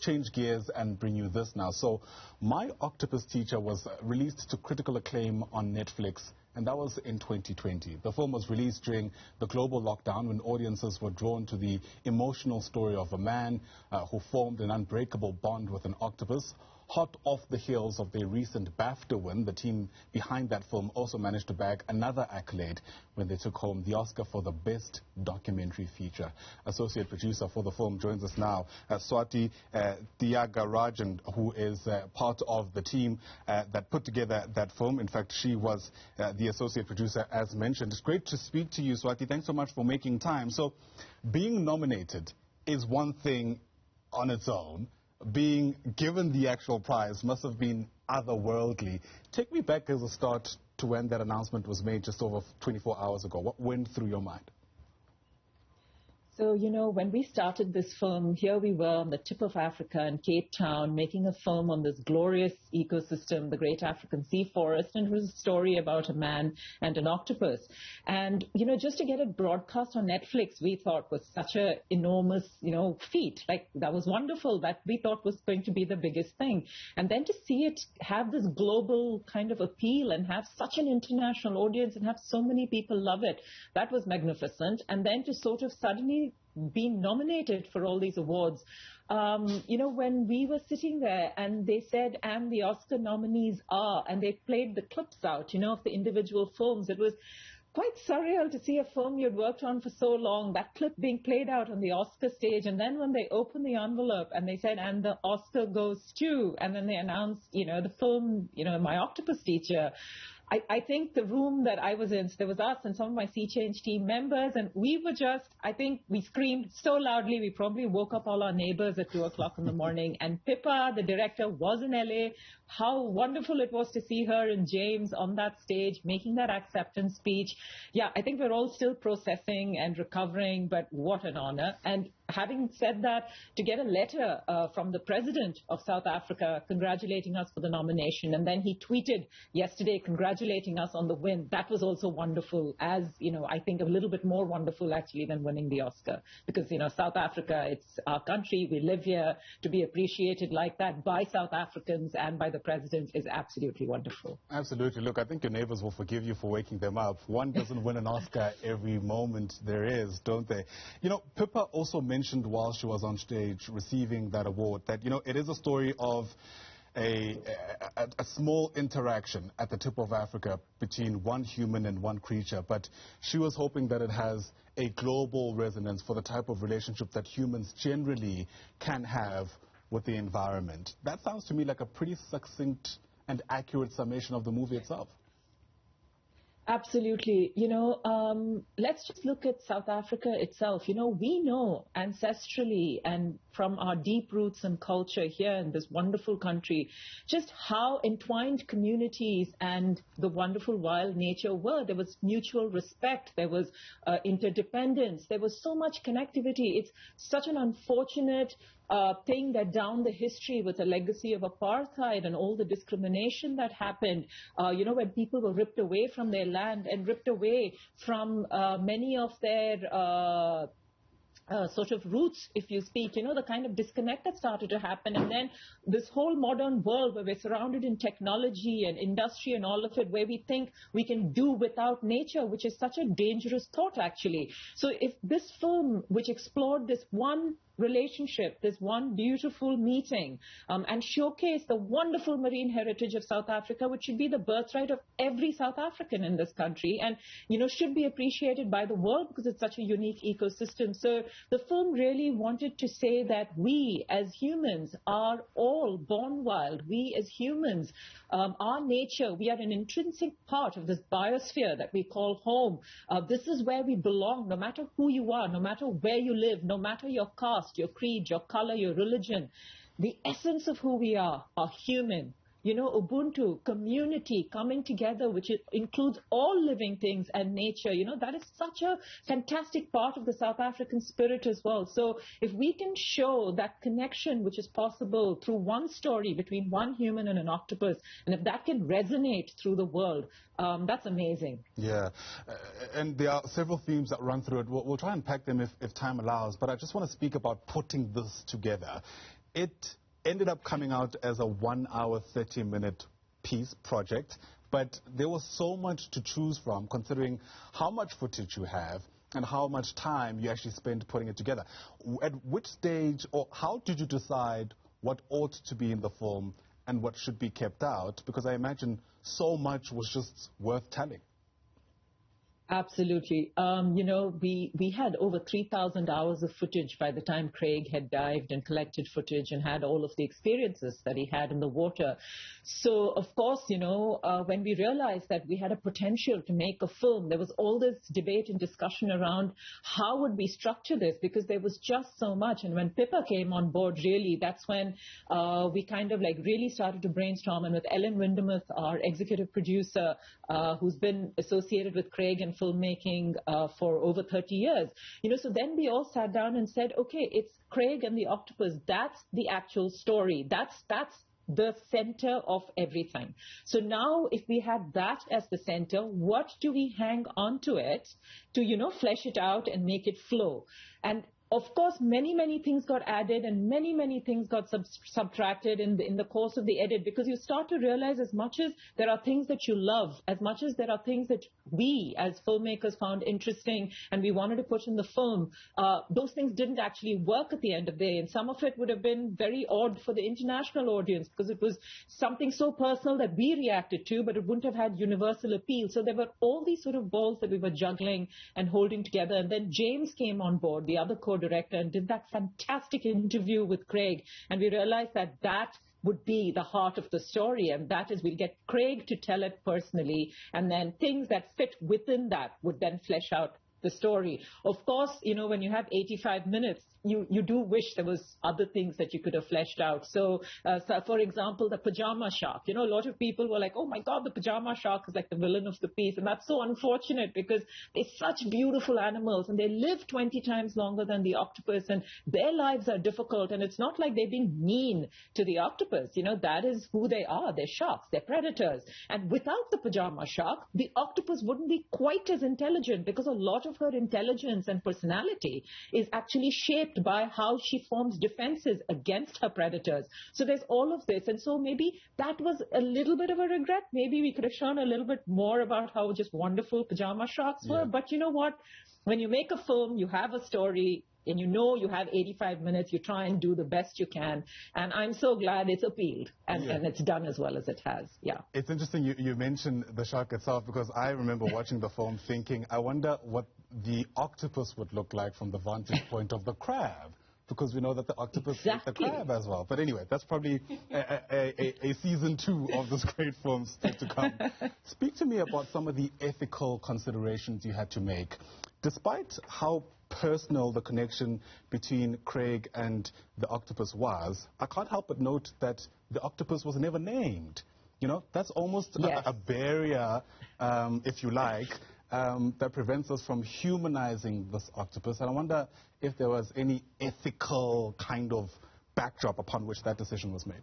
change gears and bring you this now. So, My Octopus Teacher was released to critical acclaim on Netflix, and that was in 2020. The film was released during the global lockdown when audiences were drawn to the emotional story of a man who formed an unbreakable bond with an octopus. Hot off the heels of their recent BAFTA win, the team behind that film also managed to bag another accolade when they took home the Oscar for the Best Documentary Feature. Associate producer for the film joins us now, Swati Foster, who is part of the team that put together that film. In fact, she was the associate producer, as mentioned. It's great to speak to you, Swati. Thanks so much for making time. So, being nominated is one thing on its own. Being given the actual prize must have been otherworldly. Take me back as a start to when that announcement was made just over 24 hours ago. What went through your mind? So, you know, when we started this film, here we were on the tip of Africa in Cape Town, making a film on this glorious ecosystem, the Great African Sea Forest, and it was a story about a man and an octopus. And, you know, just to get it broadcast on Netflix, we thought was such an enormous, feat. Like, that was wonderful. That we thought was going to be the biggest thing. And then to see it have this global kind of appeal and have such an international audience and have so many people love it, that was magnificent. And then to sort of suddenly been nominated for all these awards. When we were sitting there and they said, and the Oscar nominees are, and they played the clips out, of the individual films, it was quite surreal to see a film you'd worked on for so long, that clip being played out on the Oscar stage, and then when they opened the envelope and they said, and the Oscar goes to, and then they announced, the film, My Octopus Teacher. I think the room that I was in, so there was us and some of my Sea Change team members, and we were just, I think we screamed so loudly, we probably woke up all our neighbors at 2 o'clock in the morning. And Pippa, the director, was in LA. How wonderful it was to see her and James on that stage making that acceptance speech. Yeah, I think we're all still processing and recovering, but what an honor. And having said that, to get a letter from the president of South Africa congratulating us for the nomination, and then he tweeted yesterday congratulating us on the win, that was also wonderful, as, I think a little bit more wonderful actually than winning the Oscar. Because, South Africa, it's our country, we live here, to be appreciated like that by South Africans and by the president is absolutely wonderful. Absolutely. Look, I think your neighbors will forgive you for waking them up. One doesn't win an Oscar every moment there is, don't they? Pippa also mentioned while she was on stage receiving that award that, it is a story of a small interaction at the tip of Africa between one human and one creature, but she was hoping that it has a global resonance for the type of relationship that humans generally can have with the environment. That sounds to me like a pretty succinct and accurate summation of the movie itself. Absolutely. Let's just look at South Africa itself. We know ancestrally and from our deep roots and culture here in this wonderful country, just how entwined communities and the wonderful wild nature were. There was mutual respect. There was interdependence. There was so much connectivity. It's such an unfortunate thing that down the history with the legacy of apartheid and all the discrimination that happened, when people were ripped away from their land and ripped away from many of their sort of roots, if you speak, the kind of disconnect that started to happen. And then this whole modern world where we're surrounded in technology and industry and all of it, where we think we can do without nature, which is such a dangerous thought, actually. So if this film, which explored this one relationship, this one beautiful meeting, and showcase the wonderful marine heritage of South Africa, which should be the birthright of every South African in this country, and should be appreciated by the world because it's such a unique ecosystem. So the film really wanted to say that we as humans are all born wild. We as humans, our nature, we are an intrinsic part of this biosphere that we call home. This is where we belong, no matter who you are, no matter where you live, no matter your caste, your creed, your color, your religion. The essence of who we are human. Ubuntu, community, coming together, which includes all living things and nature. That is such a fantastic part of the South African spirit as well. So if we can show that connection, which is possible through one story between one human and an octopus, and if that can resonate through the world, that's amazing. Yeah, and there are several themes that run through it. We'll try and pack them if time allows, but I just want to speak about putting this together. It ended up coming out as a 1 hour, 30-minute piece project, but there was so much to choose from considering how much footage you have and how much time you actually spent putting it together. At which stage, or how did you decide what ought to be in the film and what should be kept out? Because I imagine so much was just worth telling. Absolutely. You know, we had over 3,000 hours of footage by the time Craig had dived and collected footage and had all of the experiences that he had in the water. So, of course, you know, when we realized that we had a potential to make a film, there was all this debate and discussion around how would we structure this, because there was just so much. And when Pippa came on board, really, that's when we kind of like really started to brainstorm. And with Ellen Windemuth, our executive producer, who's been associated with Craig and filmmaking for over 30 years. You know, so then we all sat down and said, okay, it's Craig and the octopus. That's the actual story. That's the center of everything. So now if we had that as the center, what do we hang on to it to, you know, flesh it out and make it flow? And of course, many things got added and many things got subtracted in the course of the edit, because you start to realize as much as there are things that you love, as much as there are things that we as filmmakers found interesting and we wanted to put in the film, those things didn't actually work at the end of the day. And some of it would have been very odd for the international audience because it was something so personal that we reacted to, but it wouldn't have had universal appeal. So there were all these sort of balls that we were juggling and holding together. And then James came on board, the other co-director, and did that fantastic interview with Craig. And we realized that that would be the heart of the story, and that is we'll get Craig to tell it personally, and then things that fit within that would then flesh out the story. Of course, you know, when you have 85 minutes, you do wish there was other things that you could have fleshed out. So for example, the pajama shark. You know, a lot of people were like, oh my God, the pajama shark is like the villain of the piece. And that's so unfortunate because they're such beautiful animals and they live 20 times longer than the octopus and their lives are difficult. And it's not like they're being mean to the octopus. You know, that is who they are. They're sharks. They're predators. And without the pajama shark, the octopus wouldn't be quite as intelligent because a lot of her intelligence and personality is actually shaped by how she forms defenses against her predators. So there's all of this. And so maybe that was a little bit of a regret. Maybe we could have shown a little bit more about how just wonderful pajama sharks were. But you know what? When you make a film, you have a story, and you know you have 85 minutes, you try and do the best you can. And I'm so glad it's appealed and it's done as well as it has. Yeah. It's interesting you mentioned the shark itself, because I remember watching the film thinking, I wonder what the octopus would look like from the vantage point of the crab, because we know that the octopus is the crab as well. But anyway, that's probably a season 2 of this great film still to come. Speak to me about some of the ethical considerations you had to make. Despite how personal the connection between Craig and the octopus was, I can't help but note that the octopus was never named. You know, that's almost a barrier, if you like, that prevents us from humanizing this octopus. And I wonder if there was any ethical kind of backdrop upon which that decision was made.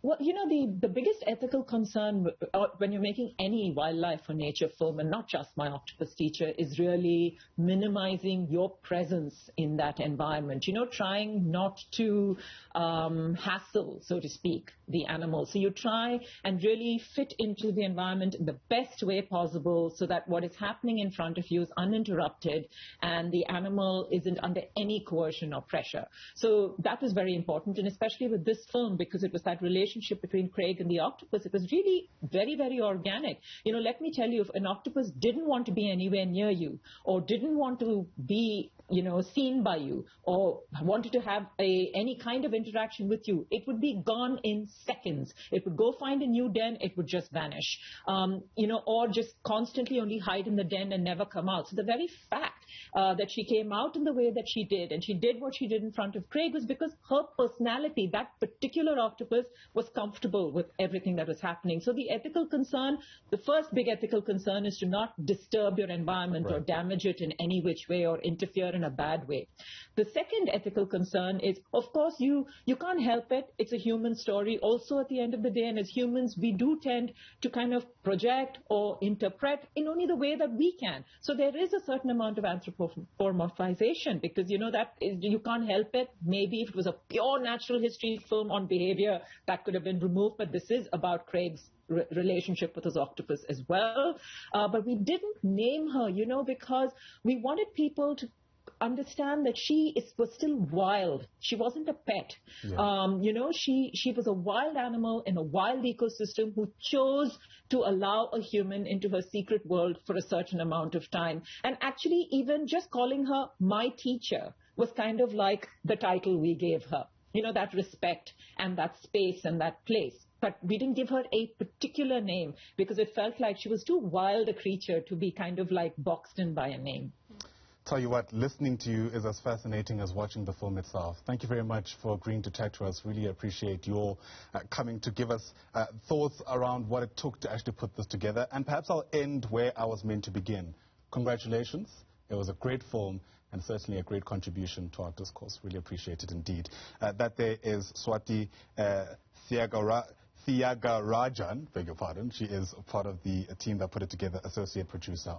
Well, you know, the biggest ethical concern when you're making any wildlife or nature film, and not just My Octopus Teacher, is really minimizing your presence in that environment. You know, trying not to hassle, so to speak, the animal. So you try and really fit into the environment in the best way possible so that what is happening in front of you is uninterrupted and the animal isn't under any coercion or pressure. So that was very important, and especially with this film, because it was that relationship between Craig and the octopus, it was really very organic. You know, let me tell you, if an octopus didn't want to be anywhere near you or didn't want to be, you know, seen by you or wanted to have any kind of interaction with you, it would be gone in seconds. It would go find a new den, it would just vanish, you know, or just constantly only hide in the den and never come out. So the very fact that she came out in the way that she did and she did what she did in front of Craig was because her personality, that particular octopus, was comfortable with everything that was happening. So the ethical concern, the first big ethical concern is to not disturb your environment or damage it in any which way or interfere in a bad way. The second ethical concern is, of course, you can't help it. It's a human story also at the end of the day, and as humans, we do tend to kind of project or interpret in only the way that we can. So there is a certain amount of anthropomorphization because, that is, you can't help it. Maybe if it was a pure natural history film on behavior, that could have been removed, but this is about Craig's relationship with his octopus as well. But we didn't name her, because we wanted people to understand that she was still wild. She wasn't a pet. Yeah. She was a wild animal in a wild ecosystem who chose to allow a human into her secret world for a certain amount of time. And actually, even just calling her my teacher was kind of like the title we gave her. That respect and that space and that place. But we didn't give her a particular name because it felt like she was too wild a creature to be kind of like boxed in by a name. Tell you what, listening to you is as fascinating as watching the film itself. Thank you very much for agreeing to chat to us. Really appreciate your coming to give us thoughts around what it took to actually put this together. And perhaps I'll end where I was meant to begin. Congratulations. It was a great film and certainly a great contribution to our discourse. Really appreciate it indeed. That there is Swati Thiagarajan, beg your pardon. She is part of the team that put it together, associate producer.